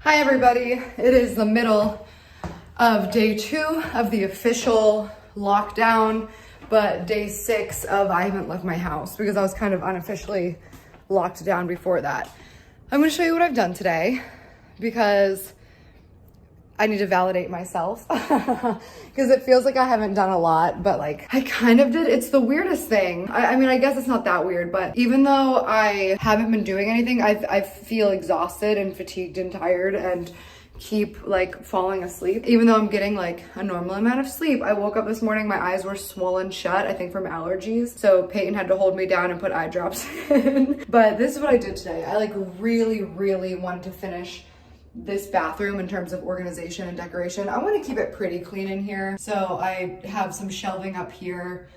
Hi everybody, it is the middle of day 2 of the official lockdown, but day 6 of I haven't left my house because I was kind of unofficially locked down before that. I'm gonna show you what I've done today because I need to validate myself because it feels like I haven't done a lot, but like I kind of did. It's the weirdest thing. I mean, I guess it's not that weird, but even though I haven't been doing anything, I feel exhausted and fatigued and tired and keep like falling asleep. Even though I'm getting like a normal amount of sleep, I woke up this morning, my eyes were swollen shut, I think from allergies. So Peyton had to hold me down and put eye drops in. But this is what I did today. I like really wanted to finish this bathroom in terms of organization and decoration. I want to keep it pretty clean in here. So I have some shelving up here,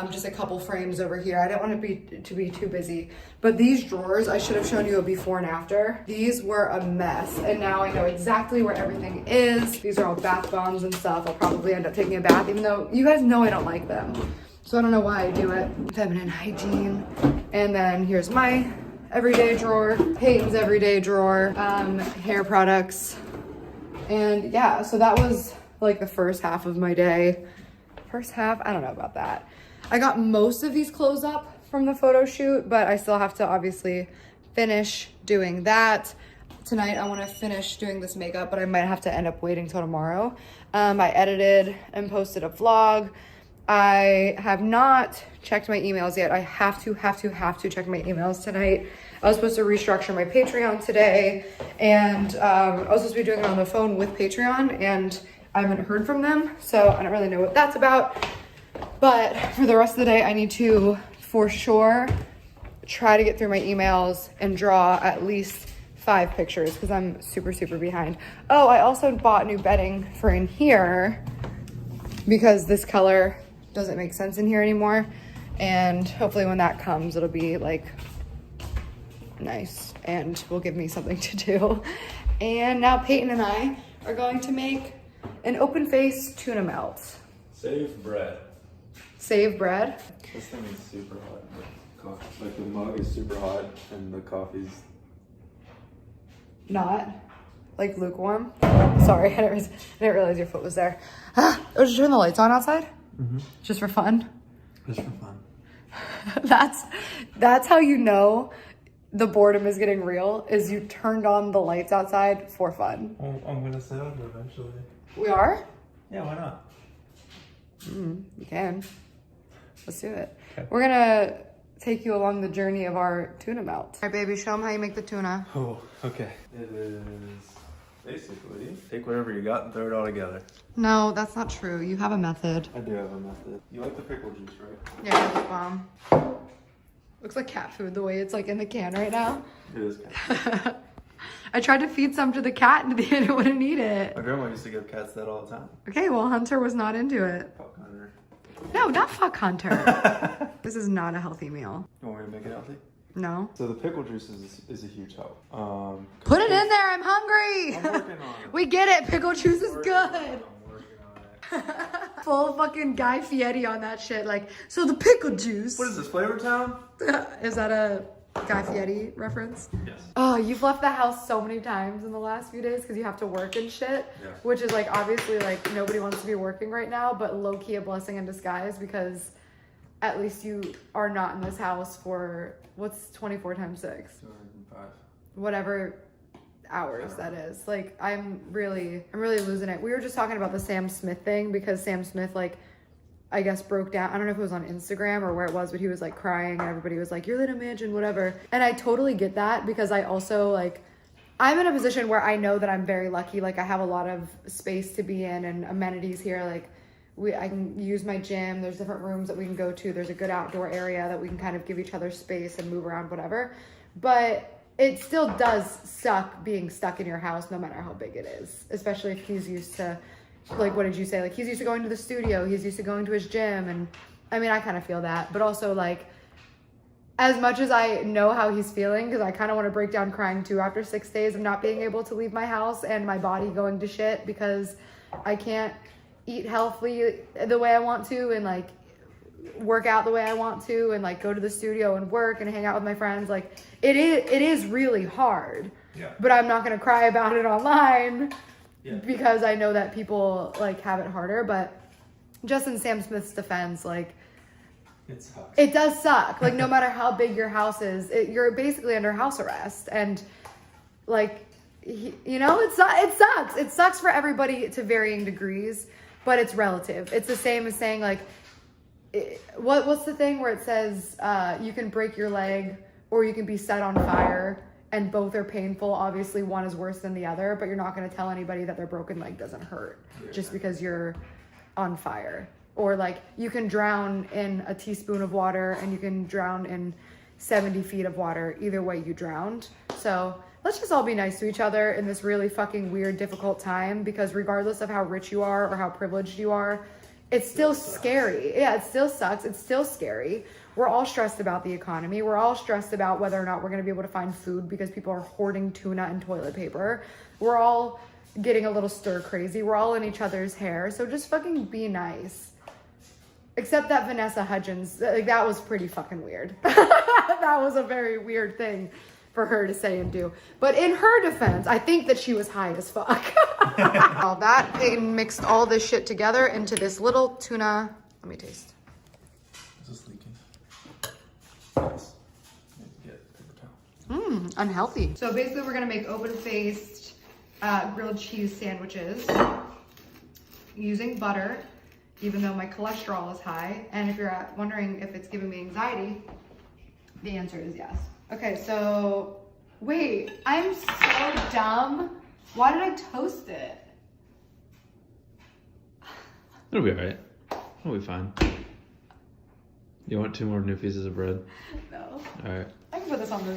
just a couple frames over here. I don't want it to be too busy. But these drawers, I should have shown you a before and after. These were a mess. And now I know exactly where everything is. These are all bath bombs and stuff. I'll probably end up taking a bath, even though you guys know I don't like them. So I don't know why I do it. Feminine hygiene. And then here's my everyday drawer, Peyton's everyday drawer, hair products. And yeah, so that was like the first half of my day. First half, I don't know about that. I got most of these clothes up from the photo shoot, but I still have to obviously finish doing that. Tonight I want to finish doing this makeup, but I might have to end up waiting till tomorrow. I edited and posted a vlog. I have not checked my emails yet. I have to check my emails tonight. I was supposed to restructure my Patreon today, and I was supposed to be doing it on the phone with Patreon, and I haven't heard from them, so I don't really know what that's about. But for the rest of the day, I need to, for sure, try to get through my emails and draw at least 5 pictures because I'm super behind. Oh, I also bought new bedding for in here because this color doesn't make sense in here anymore, and hopefully when that comes it'll be like nice and will give me something to do. And now Peyton and I are going to make an open face tuna melt. Save bread. Save bread? This thing is super hot. Like the mug is super hot and the coffee's not like lukewarm. Sorry, I didn't realize your foot was there. Oh, did you turn the lights on outside? Mm-hmm. Just for fun? Just for fun. That's how you know the boredom is getting real, is you turned on the lights outside for fun. Well, I'm gonna set up eventually. We are? Yeah, why not? You can. Let's do it. Okay. We're gonna take you along the journey of our tuna melt. All right, baby, show them how you make the tuna. Oh, okay. It is basically take whatever you got and throw it all together. No, that's not true. You have a method. I do have a method. You like the pickle juice, right? Yeah, lip balm. Looks like cat food the way it's like in the can right now. It is cat. I tried to feed some to the cat and it wouldn't eat it. My grandma used to give cats that all the time. Okay, well, Hunter was not into it. Fuck Hunter. No, not fuck Hunter. This is not a healthy meal. You want me to make it healthy? No. So the pickle juice is a huge help. Put it in there, I'm hungry. I'm working on it. We get it, pickle juice is good. I'm working on it. Full fucking Guy Fieri on that shit. Like, so the pickle juice. What is this, Flavor Town? Is that a Guy Fieri reference? Yes. Oh, you've left the house so many times in the last few days because you have to work and shit. Yeah. Which is like, obviously, like, nobody wants to be working right now, but low-key a blessing in disguise because at least you are not in this house for, what's 24 times 6? 205. Whatever hours that is. Like, I'm really losing it. We were just talking about the Sam Smith thing because Sam Smith, like, I guess broke down. I don't know if it was on Instagram or where it was, but he was like crying and everybody was like, you're Little Mansion, whatever. And I totally get that because I also like, I'm in a position where I know that I'm very lucky. Like I have a lot of space to be in and amenities here. Like I can use my gym. There's different rooms that we can go to. There's a good outdoor area that we can kind of give each other space and move around, whatever. But it still does suck being stuck in your house no matter how big it is, especially if he's used to, like, what did you say? Like, he's used to going to the studio. He's used to going to his gym. And, I mean, I kind of feel that. But also, like, as much as I know how he's feeling, because I kind of want to break down crying, too, after 6 days of not being able to leave my house and my body going to shit because I can't eat healthily the way I want to and, like, work out the way I want to and, like, go to the studio and work and hang out with my friends. Like, it is really hard. Yeah. But I'm not gonna cry about it online Yeah. because I know that people like have it harder. But just in Sam Smith's defense, like, It sucks. it does suck. Like, no matter how big your house is, you're basically under house arrest. And, like, it sucks. It sucks for everybody to varying degrees, but it's relative. It's the same as saying, like, what's the thing where it says you can break your leg or you can be set on fire, and both are painful. Obviously, one is worse than the other, but you're not going to tell anybody that their broken leg doesn't hurt just because you're on fire. Or like, you can drown in a teaspoon of water and you can drown in 70 feet of water. Either way, you drowned. So let's just all be nice to each other in this really fucking weird, difficult time, because regardless of how rich you are or how privileged you are, it's still scary. Yeah, it still sucks. It's still scary. We're all stressed about the economy. We're all stressed about whether or not we're going to be able to find food because people are hoarding tuna and toilet paper. We're all getting a little stir crazy. We're all in each other's hair. So just fucking be nice. Except that Vanessa Hudgens, like, that was pretty fucking weird. That was a very weird thing for her to say and do. But in her defense, I think that she was high as fuck. All that, they mixed all this shit together into this little tuna. Let me taste. Is this leaking? Yes. Get paper towel. Unhealthy. So basically we're gonna make open-faced grilled cheese sandwiches using butter, even though my cholesterol is high. And if you're wondering if it's giving me anxiety, the answer is yes. Okay, so wait, I'm so dumb. Why did I toast it? It'll be alright. It'll be fine. You want 2 more new pieces of bread? No. Alright. I can put this on the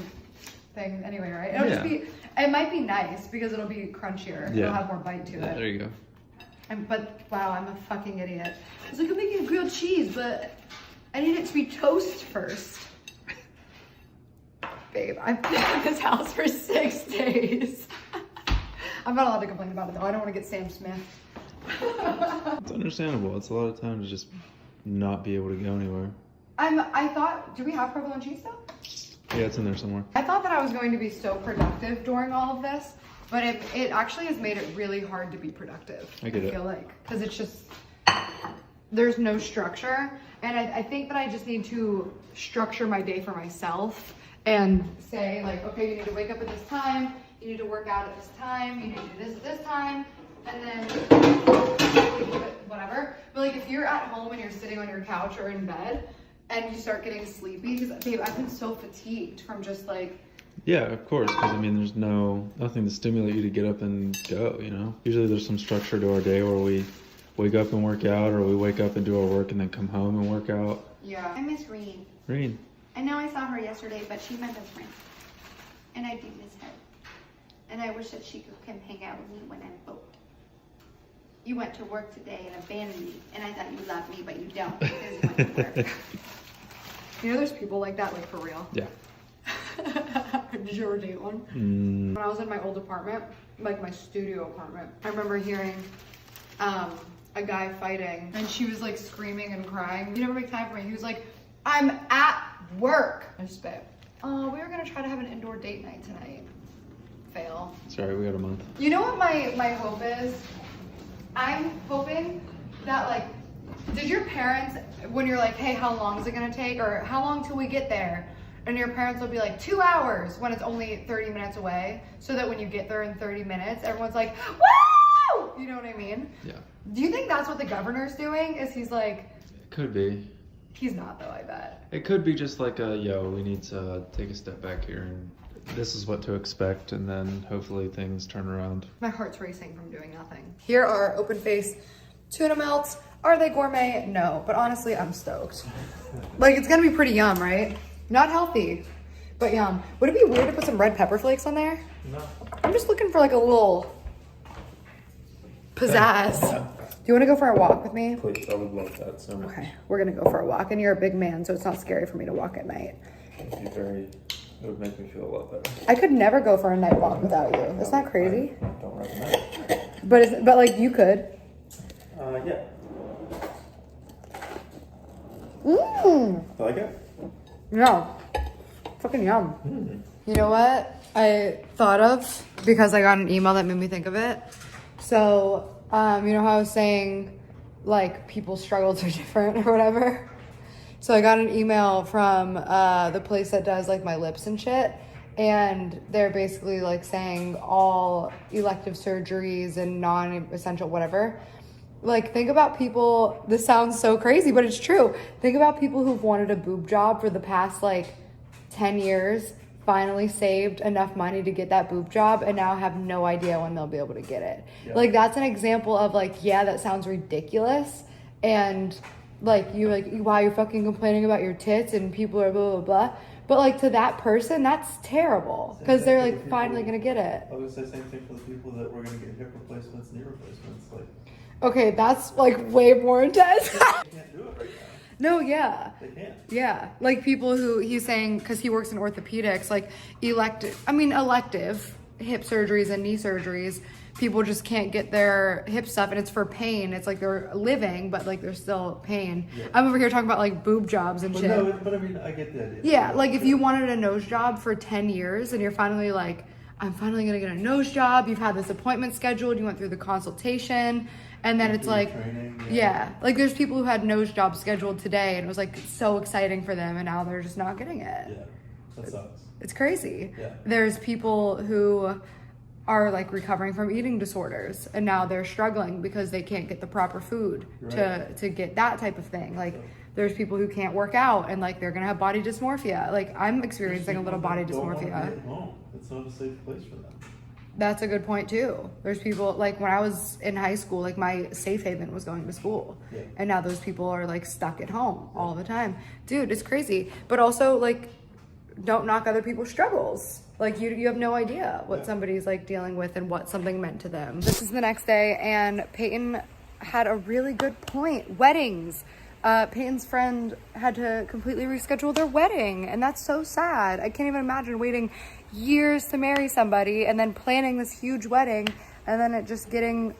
thing anyway, right? It'll just be, it might be nice because it'll be crunchier. Yeah. It'll have more bite to it. There you go. But wow, I'm a fucking idiot. I was like, I'm making a grilled cheese, but I need it to be toast first. Babe, I've been in this house for 6 days. I'm not allowed to complain about it though. I don't want to get Sam Smith. It's understandable. It's a lot of time to just not be able to go anywhere. I thought, do we have provolone cheese still? Yeah, it's in there somewhere. I thought that I was going to be so productive during all of this, but it actually has made it really hard to be productive. I get it. feel like, because it's just, there's no structure. And I think that I just need to structure my day for myself and say like, okay, you need to wake up at this time, you need to work out at this time, you need to do this at this time, and then whatever. But like, if you're at home and you're sitting on your couch or in bed and you start getting sleepy, because babe, I've been so fatigued from just like, Yeah, of course, because I mean, there's nothing to stimulate you to get up and go, you know? Usually there's some structure to our day where we wake up and work out, or we wake up and do our work and then come home and work out. yeah. I miss Reen. Reen. I know I saw her yesterday, but she's my best friend. And I do miss her. And I wish that she could come hang out with me when I'm boat. You went to work today and abandoned me, and I thought you loved me, but you don't because you went to work. You know, there's people like that, like for real. Yeah. Did you ever date one? Mm, When I was in my old apartment, like my studio apartment, I remember hearing a guy fighting, and she was like screaming and crying. You never make time for me. He was like, I'm at work. I just bet. Oh, we were gonna try to have an indoor date night tonight. Fail. sorry, we got a month. You know what my hope is? I'm hoping that like, did your parents, when you're like, hey, how long is it gonna take? Or how long till we get there? And your parents will be like 2 hours when it's only 30 minutes away. So that when you get there in 30 minutes, everyone's like, woo! You know what I mean? Yeah. Do you think that's what the governor's doing? Is he's like, It could be. he's not though, I bet. It could be just like we need to take a step back here, and this is what to expect, and then hopefully things turn around. My heart's racing from doing nothing. Here are open face tuna melts. Are they gourmet? No, but honestly, I'm stoked. Like, it's gonna be pretty yum, right? Not healthy, but yum. Would it be weird to put some red pepper flakes on there? No. I'm just looking for like a little pizzazz. Do you wanna go for a walk with me? Please, I would love that so much. Okay, we're gonna go for a walk, and you're a big man, so it's not scary for me to walk at night. It would make me feel a lot better. I could never go for a night walk without you. Isn't that crazy? I don't recommend it. But like you could. Yeah. Mmm. You like it? No. Fucking yum. You know what I thought of, because I got an email that made me think of it. So, you know how I was saying, like, people's struggles are different or whatever? So I got an email from the place that does, like, my lips and shit. And they're basically, like, saying all elective surgeries and non-essential whatever. Like, think about people, this sounds so crazy, but it's true. Think about people who've wanted a boob job for the past, like, 10 years, finally saved enough money to get that boob job, and now have no idea when they'll be able to get it. Yeah. Like, that's an example of, like, yeah, that sounds ridiculous. And, like, you're like, wow, you're fucking complaining about your tits and people are blah, blah, blah. But, like, to that person, that's terrible. Because they're, like, finally going to get it. I was going to say same thing for the people that were going to get hip replacements, knee replacements. Like, okay, that's, like, way more intense. they can't do it right now. No, yeah. They can't. Yeah. Like, people who, he's saying, because he works in orthopedics, like, elective hip surgeries and knee surgeries, people just can't get their hip stuff, and it's for pain. It's like they're living, but, like, there's still pain. Yeah. I'm over here talking about, like, boob jobs and shit. No, but I mean, I get the idea. Yeah, like, if you wanted a nose job for 10 years and you're finally like, I'm finally gonna get a nose job, you've had this appointment scheduled, you went through the consultation, and then it's like, training, yeah, like, there's people who had nose jobs scheduled today and it was, like, so exciting for them, and now they're just not getting it. Yeah, that sucks. It's crazy. Yeah. There's people who are, like, recovering from eating disorders, and now they're struggling because they can't get the proper food to get that type of thing. Like, there's people who can't work out, and, like, they're gonna have body dysmorphia. Like, I'm experiencing a little body dysmorphia. It's not a safe place for them. That's a good point too. There's people, like, when I was in high school, like, my safe haven was going to school. Yeah. And now those people are, like, stuck at home all the time. Dude, it's crazy. But also, like, don't knock other people's struggles. Like, you have no idea what somebody's, like, dealing with and what something meant to them. This is the next day, and Peyton had a really good point. Weddings. Peyton's friend had to completely reschedule their wedding, and that's so sad. I can't even imagine waiting years to marry somebody and then planning this huge wedding and then it just getting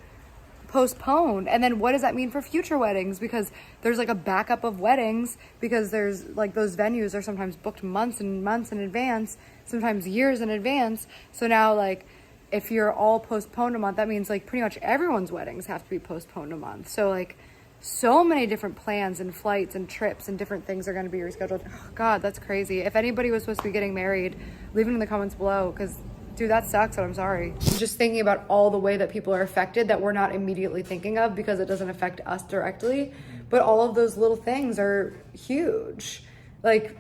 postponed. And then what does that mean for future weddings? Because there's, like, a backup of weddings, because there's, like, those venues are sometimes booked months and months in advance, sometimes years in advance. So now, like, if you're all postponed a month, that means, like, pretty much everyone's weddings have to be postponed a month. So, like, so many different plans and flights and trips and different things are going to be rescheduled. Oh, God, that's crazy. If anybody was supposed to be getting married, leave it in the comments below, because, dude, that sucks, and I'm sorry. Just thinking about all the way that people are affected that we're not immediately thinking of because it doesn't affect us directly, but all of those little things are huge. Like,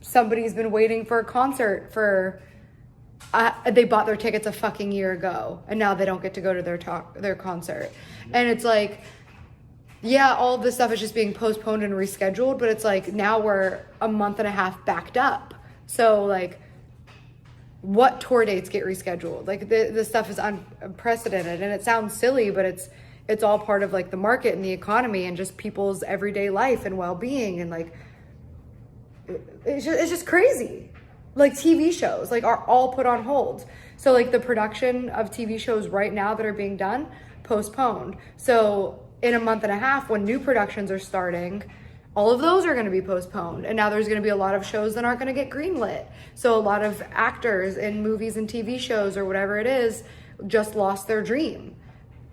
somebody's been waiting for a concert for... they bought their tickets a fucking year ago, and now they don't get to go to their concert. And it's like... yeah, all of this stuff is just being postponed and rescheduled, but it's like now we're a month and a half backed up. So, like, what tour dates get rescheduled? Like, this stuff is unprecedented, and it sounds silly, but it's all part of, like, the market and the economy and just people's everyday life and well-being, and, like, it's just crazy. Like, TV shows, like, are all put on hold. So, like, the production of TV shows right now that are being done, postponed. So in a month and a half, when new productions are starting, all of those are going to be postponed. And now there's going to be a lot of shows that aren't going to get greenlit. So a lot of actors in movies and TV shows or whatever it is just lost their dream.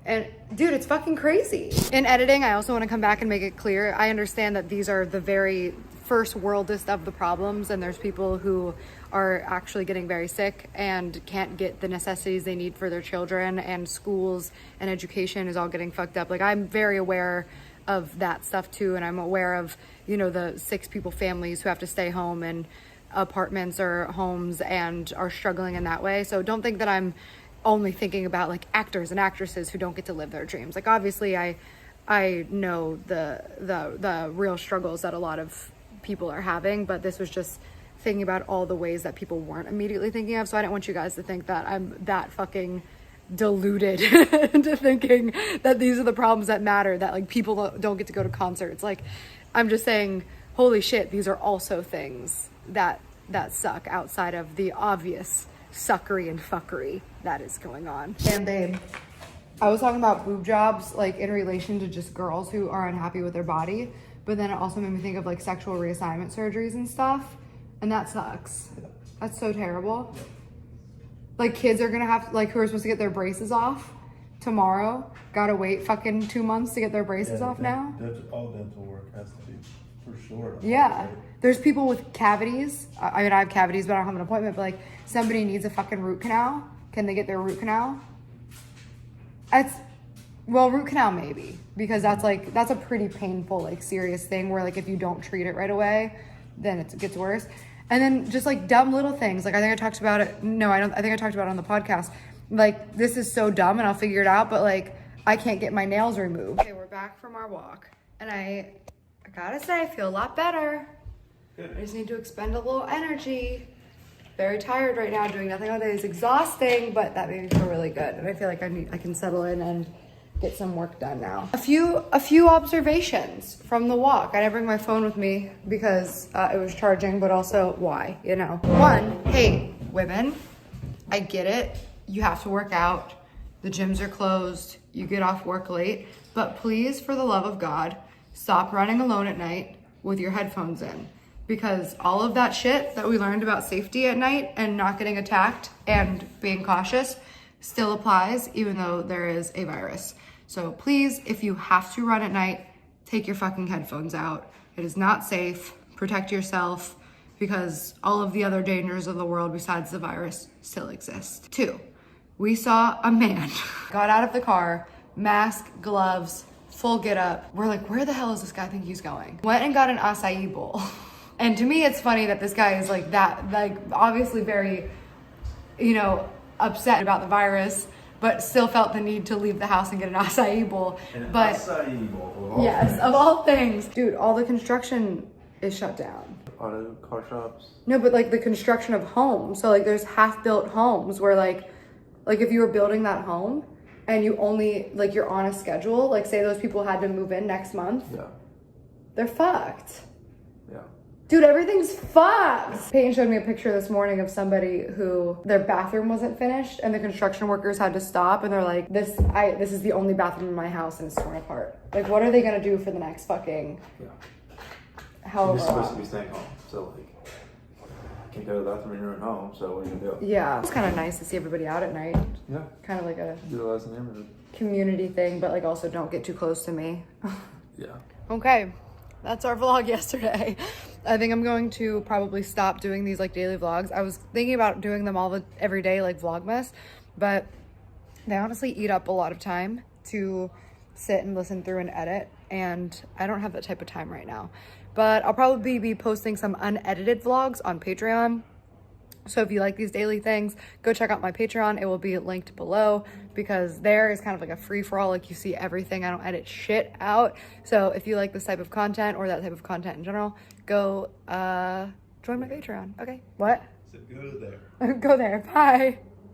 And dude, it's fucking crazy. In editing, I also want to come back and make it clear. I understand that these are the very first worldest of the problems, and there's people who are actually getting very sick and can't get the necessities they need for their children, and schools and education is all getting fucked up. Like, I'm very aware of that stuff too, and I'm aware of, you know, the 6 people families who have to stay home in apartments or homes and are struggling in that way. So don't think that I'm only thinking about, like, actors and actresses who don't get to live their dreams. Like, obviously I know the real struggles that a lot of people are having, but this was just thinking about all the ways that people weren't immediately thinking of. So I don't want you guys to think that I'm that fucking deluded into thinking that these are the problems that matter, that, like, people don't get to go to concerts. Like, I'm just saying, holy shit, these are also things that suck outside of the obvious suckery and fuckery that is going on. And babe, I was talking about boob jobs, like, in relation to just girls who are unhappy with their body, but then it also made me think of, like, sexual reassignment surgeries and stuff, and that sucks. That's so terrible. Like kids are gonna have like who are supposed to get their braces off tomorrow, gotta wait fucking 2 months to get their braces off now. All dental work has to be for sure. Yeah. There's people with cavities. I mean, I have cavities, but I don't have an appointment. But like, somebody needs a fucking root canal. Can they get their root canal? Root canal maybe, because that's a pretty painful, like serious thing where like if you don't treat it right away, then it gets worse. And then just like dumb little things. Like I think I talked about it. No, I think I talked about it on the podcast. Like this is so dumb and I'll figure it out, but like I can't get my nails removed. Okay, we're back from our walk and I gotta say I feel a lot better. Good. I just need to expend a little energy. Very tired right now, doing nothing all day is exhausting, but that made me feel really good. And I feel like I can settle in and get some work done now. A few observations from the walk. I didn't bring my phone with me because it was charging, but also why, you know? One, hey, women, I get it. You have to work out. The gyms are closed. You get off work late, but please, for the love of God, stop running alone at night with your headphones in. Because all of that shit that we learned about safety at night and not getting attacked and being cautious still applies even though there is a virus. So please, if you have to run at night, take your fucking headphones out. It is not safe. Protect yourself because all of the other dangers of the world besides the virus still exist. 2, we saw a man got out of the car, mask, gloves, full get up. We're like, where the hell is this guy think he's going? Went and got an acai bowl. And to me, it's funny that this guy is like that, like obviously very, you know, upset about the virus, but still felt the need to leave the house and get an acai bowl. But Acai bowl of all yes, things. of all things. Dude, all the construction is shut down. Auto car shops. No, but like the construction of homes. So like there's half-built homes where like if you were building that home and you only, like you're on a schedule, like say those people had to move in next month, Yeah. they're fucked. Yeah. Dude, everything's fucked. Peyton showed me a picture this morning of somebody who their bathroom wasn't finished and the construction workers had to stop and they're like, this is the only bathroom in my house and it's torn apart. Like, what are they gonna do for the next fucking Yeah. however You're supposed to long? be staying home, so like, you can't go to the bathroom in your own home. So what are you gonna do? Yeah, it's kind of nice to see everybody out at night. Yeah. Kind of like a Utilize the neighborhood. community thing, but like also don't get too close to me. Yeah. Okay, that's our vlog yesterday. I think I'm going to probably stop doing these like daily vlogs. I was thinking about doing them every day like Vlogmas, but they honestly eat up a lot of time to sit and listen through and edit, and I don't have that type of time right now. But I'll probably be posting some unedited vlogs on Patreon. So if you like these daily things, go check out my Patreon. It will be linked below because there is kind of like a free-for-all. Like you see everything. I don't edit shit out. So if you like this type of content or that type of content in general, go join my Patreon. Okay, what? So go there. Go there. Bye.